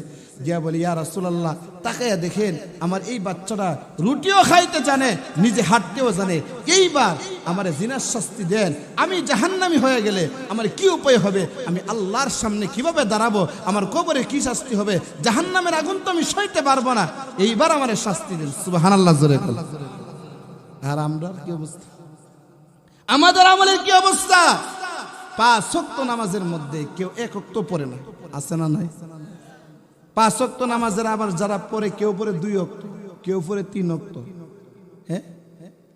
গিয়া বলি, ইয়া রাসূলুল্লাহ, তাকাইয়া দেখেন আমার এই বাচ্চাটা রুটিও খাইতে জানে, নিজে হাঁটতেও জানে, এইবার আমারে জিনার শাস্তি দেন, আমি জাহান্নামী হয়ে গেলে আমার কি উপায় হবে? আমি আল্লাহর সামনে কিভাবে দাঁড়াবো? আমার কবরে কি শাস্তি হবে? জাহান্নামের আগুন তো আমি সইতে পারবো না, এইবার আমারে শাস্তি দেন, সুবহানাল্লাহ জোরে বল। আর আমরা কি অবস্থা? আমাদের আমলের কি অবস্থা? 5 ওয়াক্ত নামাজের মধ্যে কেউ 1 ওয়াক্ত পড়ে না, আছে না নাই? 5 ওয়াক্ত নামাজের আবার যারা পড়ে, কেউ পড়ে 2 ওয়াক্ত, কেউ পড়ে 3 ওয়াক্ত। হ্যাঁ,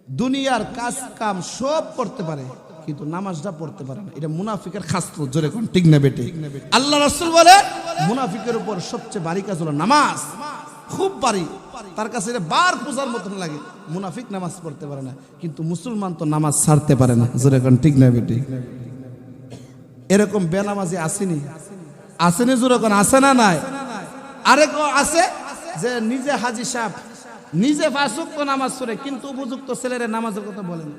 দুনিয়ার কাজ কাম সব করতে পারে কিন্তু নামাজটা পড়তে পারে না। এটা মুনাফিকের খাসলত, জোরে কোন ঠিক না বেটে? আল্লাহ রাসূল বলে মুনাফিকের উপর সবচেয়ে ভারী কাজ হলো নামাজ, খুব ভারী। তার কাছে এটা বার পূজার মতন লাগে। মুনাফিক নামাজ পড়তে পারে না, কিন্তু মুসলমান তো নামাজ ছাড়তে পারে না, জোরে কোন ঠিক না বেটে? এরকম বেনামাজি আসেনি, আসেনি, জোরে কোন আছে না নাই? আরেক আছে যে নিজে হাজি সাহেব, নিজে 5 ওয়াক্ত নামাজ পড়ে কিন্তু উপযুক্ত ছেলের নামাজের কথা বলে না।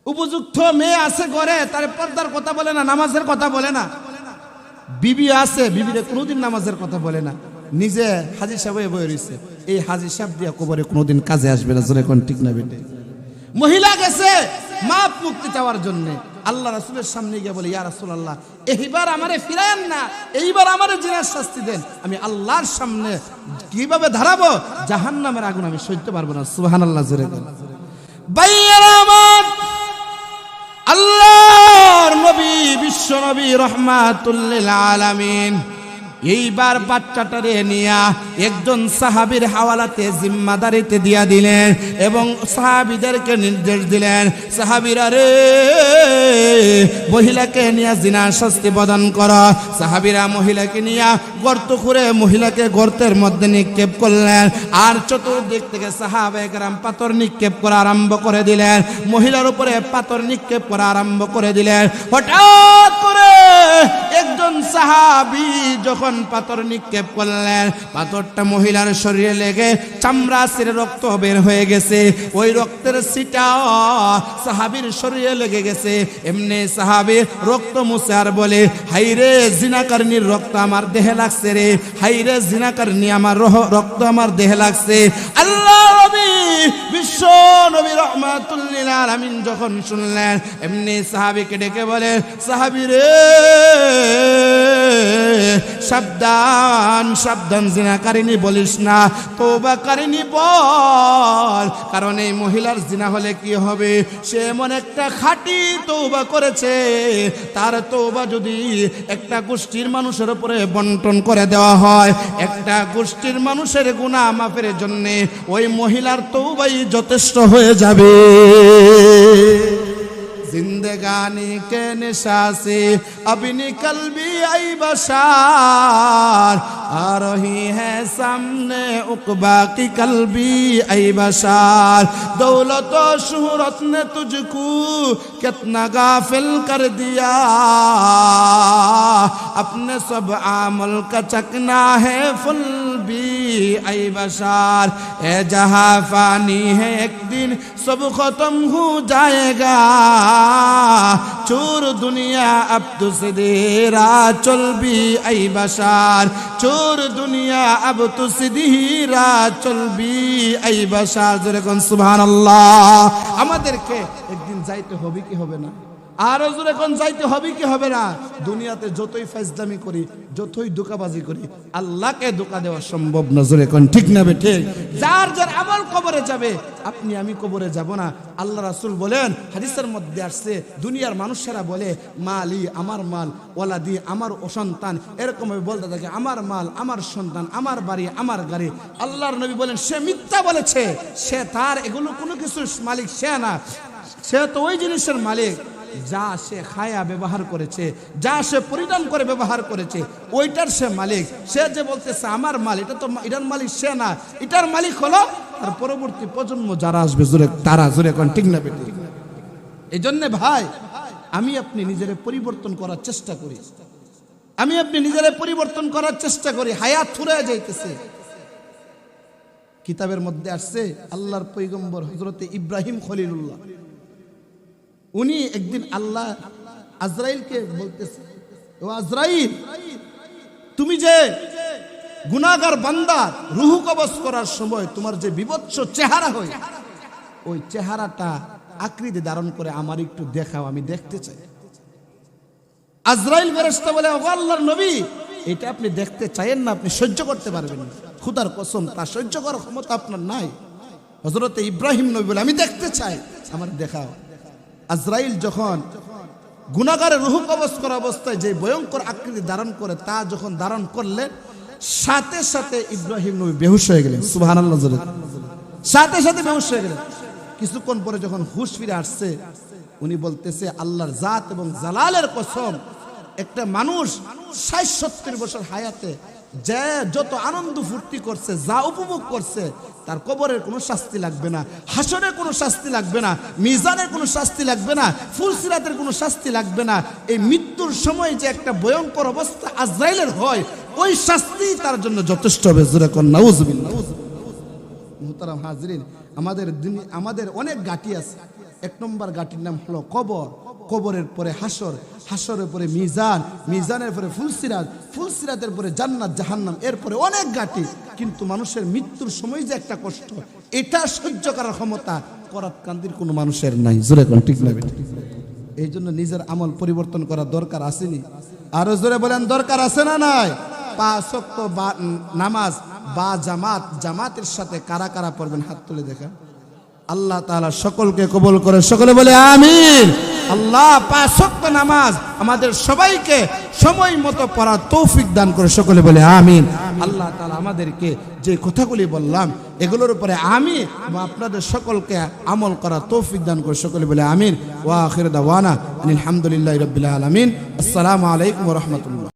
উপযুক্ত মেয়ে আছে ঘরে, তার পর্দার কথা বলে না, নামাজের কথা বলে না। বিবি আছে, বিবিরে কোনোদিন নামাজের কথা বলে না, নিজে হাজি সাহেব হয়ে বয়ে রয়েছে। এই হাজি সাহেব দিয়া কবরে কোনোদিন কাজে আসবে না, জোরে কোন ঠিক না বেটে? মহিলা গেছে মাপ মুক্তি চাওয়ার জন্য, আল্লাহ রাসূলের সামনে গিয়ে বলে, ইয়া রাসূলুল্লাহ, এইবার আমারে ফিরায়েন না, এইবার আমারে জিনার শাস্তি দেন। আমি আল্লাহর সামনে কিভাবে দাঁড়াবো? জাহান্নামের আগুন আমি সইতে পারবো না। সুবহানাল্লাহ, জোরে বলেন। ভাইয়েরা আমার, আল্লাহর নবী, বিশ্ব নবী রাহমাতুল লিল আলামিন এইবার বাচ্চাটারে নিয়া একজন সাহাবীর হাওয়ালাতে জিম্মাদারিতে দিয়া দিলেন এবং সাহাবীদেরকে নির্দেশ দিলেন, সাহাবীরা রে, মহিলাকে নিয়ে জিনার শাস্তি প্রদান করো। সাহাবীরা মহিলাকে নিয়ে গর্ত করে মহিলাকে গর্তের মধ্যে নিক্ষেপ করলেন, আর চতুর্দিক থেকে সাহাবায়ে কেরাম পাথর নিক্ষেপ করা আরম্ভ করে দিলেন। মহিলার উপরে পাথর নিক্ষেপ করা আরম্ভ করে দিলেন। হঠাৎ করে একজন সাহাবী যখন পাথর নিক্ষেপ করলেন, পাথরটা মহিলার শরীরে লেগে চামড়া ছিঁড়ে রক্ত বের হয়ে গেছে। ওই রক্তের ছিটা সাহাবীর শরীরে লেগে গেছে। এমনি সাহাবী রক্ত মুছে আর বলে, হাইরে জিনাকারিনীর রক্ত আমার দেহে লাগছে রে, হাইরে জিনাকারিনী আমার রক্ত আমার দেহে লাগছে। আল্লাহ নবী, বিশ্ব নবী রাহমাতুল লিল আলামিন যখন শুনলেন, এমনি সাহাবীকে ডেকে বলে, সাহাবী রে, সাবধান সাবধান, জিনাকারিনী বলিস না, তওবাকারিনী বল। কারণ এই মহিলার জিনা হলে কি হবে? সে এমন একটা খাঁটি তওবা করেছে, তার তওবা যদি একটা গোষ্ঠীর মানুষের উপরে বন্টন করে দেওয়া হয়, একটা গোষ্ঠীর মানুষের গুনাহ মাফের জন্য ওই মহিলার তওবাই যথেষ্ট হয়ে যাবে। जिंदगानी के निशा से अब निकल भी आई बशार, आ रही है सामने उकबा की कल्बी आई बशार। दौलत और शोहरत ने तुझको कितना गाफिल कर दिया, अपने सब आमल का चकना है फुल भी आई बशार। ए जहां फानी है एक दिन सब खत्म हो जाएगा, चोर दुनिया अब तो सिधीरा चल भी आई बशार, चोर दुनिया अब तो सिधीरा चल भी आई बशार। जरे कोन सुबहानाल्लाह। আমাদেরকে একদিন যাইতে হবে কি হবে না? আরো জোরে কোন যাইতে হবে কি হবে না? দুনিয়াতে যতই ফাজলামি করি, যতই ধোঁকাবাজি করি, আল্লাহকে ধোঁকা দেওয়া সম্ভব না। জোরে কোন ঠিক না ঠিক? যার যার আমল কবরে যাবে, আপনি আমি কবরে যাব না। আল্লাহ রাসূল বলেন, হাদিসের মধ্যে আসছে, দুনিয়ার মানুষেরা বলে, মালি আমার মাল, ওয়ালাদি আমার সন্তান, এরকম ভাবে বলতে থাকে, আমার মাল আমার সন্তান, আমার বাড়ি আমার গাড়ি। আল্লাহর নবী বলেন, সে মিথ্যা বলেছে, সে তার এগুলো কোনো কিছুর মালিক সে না, সে তো ওই জিনিসের মালিক যা সে খায়া ব্যবহার করেছে, যা সে পরিধান করে ব্যবহার করেছে, ওইটার সে মালিক। সে যে বলতেছে আমার মাল, এটা তো এটার মালিক সে না, এটার মালিক হলো তার পরবর্তী প্রজন্ম যারা আসবে, জোরে তারা। জোরে কোন ঠিক না বেটি? এই জন্য ভাই, আমি আপনি নিজের পরিবর্তন করার চেষ্টা করি, আমি আপনি নিজের পরিবর্তন করার চেষ্টা করি। হায়াত ফুরায় যাইতেছে। কিতাবের মধ্যে আসছে, আল্লাহর পয়গম্বর হযরতে ইব্রাহিম খলিলুল্লাহ, উনি একদিন আল্লাহ আজরাইলকে বলতেছে, ও আজরাইল, তুমি যে গুনাহগার বান্দা রূহ কবজ করার সময় তোমার যে বিভৎস চেহারা হয়, ওই চেহারাটা আকৃতি ধারণ করে আমার একটু দেখাও, আমি দেখতে চাই। আজরাইল ফেরেশতা বলে, ও আল্লাহর নবী, এটা আপনি দেখতে চাইেন না, আপনি সহ্য করতে পারবেন না। খোদার কসম, তা সহ্য করার ক্ষমতা আপনার নাই। হযরত ইব্রাহিম নবী বলে, আমি দেখতে চাই, আমার দেখাও। আজরাইল যখন গুনাহগারের রূহ কবজ করা অবস্থায় যে ভয়ঙ্কর আকৃতি ধারণ করে, তা যখন ধারণ করলেন, সাথে সাথে ইব্রাহিম নবী বেহুশ হয়ে গেলেন। সুবহানাল্লাহ, সাথে সাথে বেহুশ হয়ে গেলেন। কিছুক্ষণ পরে যখন হুঁশ ফিরে আসছে, উনি বলতেছে, আল্লাহর জাত এবং জালালের কসম, একটা মানুষ ৬০-৭০ বছর হায়াতে যে যত আনন্দ ফুর্তি করছে, যা উপভোগ করছে, তার কবরের কোনো শাস্তি লাগবে না, হাসরের কোনো শাস্তি লাগবে না, মিজানের কোনো শাস্তি লাগবে না, ফুলসিরাতের কোনো শাস্তি লাগবে না। এই মৃত্যুর সময় যে একটা ভয়ঙ্কর অবস্থা আজরাইলের হয়, ওই শাস্তি তার জন্য যথেষ্ট হবে। জোরে কোন নাউজুবিল্লাহ। মুহতারাম হাজরিন, আমাদের অনেক ঘাঁটি আছে। ১ নম্বর ঘাঁটির নাম হলো কবর, কবরের পরে হাসর, হাসরের পরে মিজান, মিজানের পরে ফুলসিরাত, ফুলসিরাতের পরে জান্নাত জাহান্নাম, এরপরে অনেক ঘাঁটি। কিন্তু মানুষের মৃত্যুর সময় যে একটা কষ্ট, এটা সহ্য করার ক্ষমতা করাত কান্দির কোনো মানুষের নাই। জোরে কোন ঠিক না? এই জন্য নিজের আমল পরিবর্তন করা দরকার আসেনি? আরো জোরে বলেন, দরকার আছে না নাই? ৫ ওয়াক্ত নামাজ বা জামাতের সাথে কারা কারা পড়বেন? হাত তুলে দেখা। আল্লাহ তাআলা সকলকে কবুল করে, সকলে বলে আমিন। আল্লাহ ৫ ওয়াক্ত নামাজ আমাদের সবাইকে সময় মতো পড়ার তৌফিক দান করে, সকলে বলে আমিন। আল্লাহ তাআলা আমাদেরকে যে কথাগুলি বললাম, এগুলোর উপরে আমি আপনাদের সকলকে আমল করার তৌফিক দান করে, সকলে বলে আমিন। ওয়া আখির দাওয়ানা আলহামদুলিল্লাহি রাব্বিল আলামিন। আসসালামু আলাইকুম ওয়া রাহমাতুল্লাহ।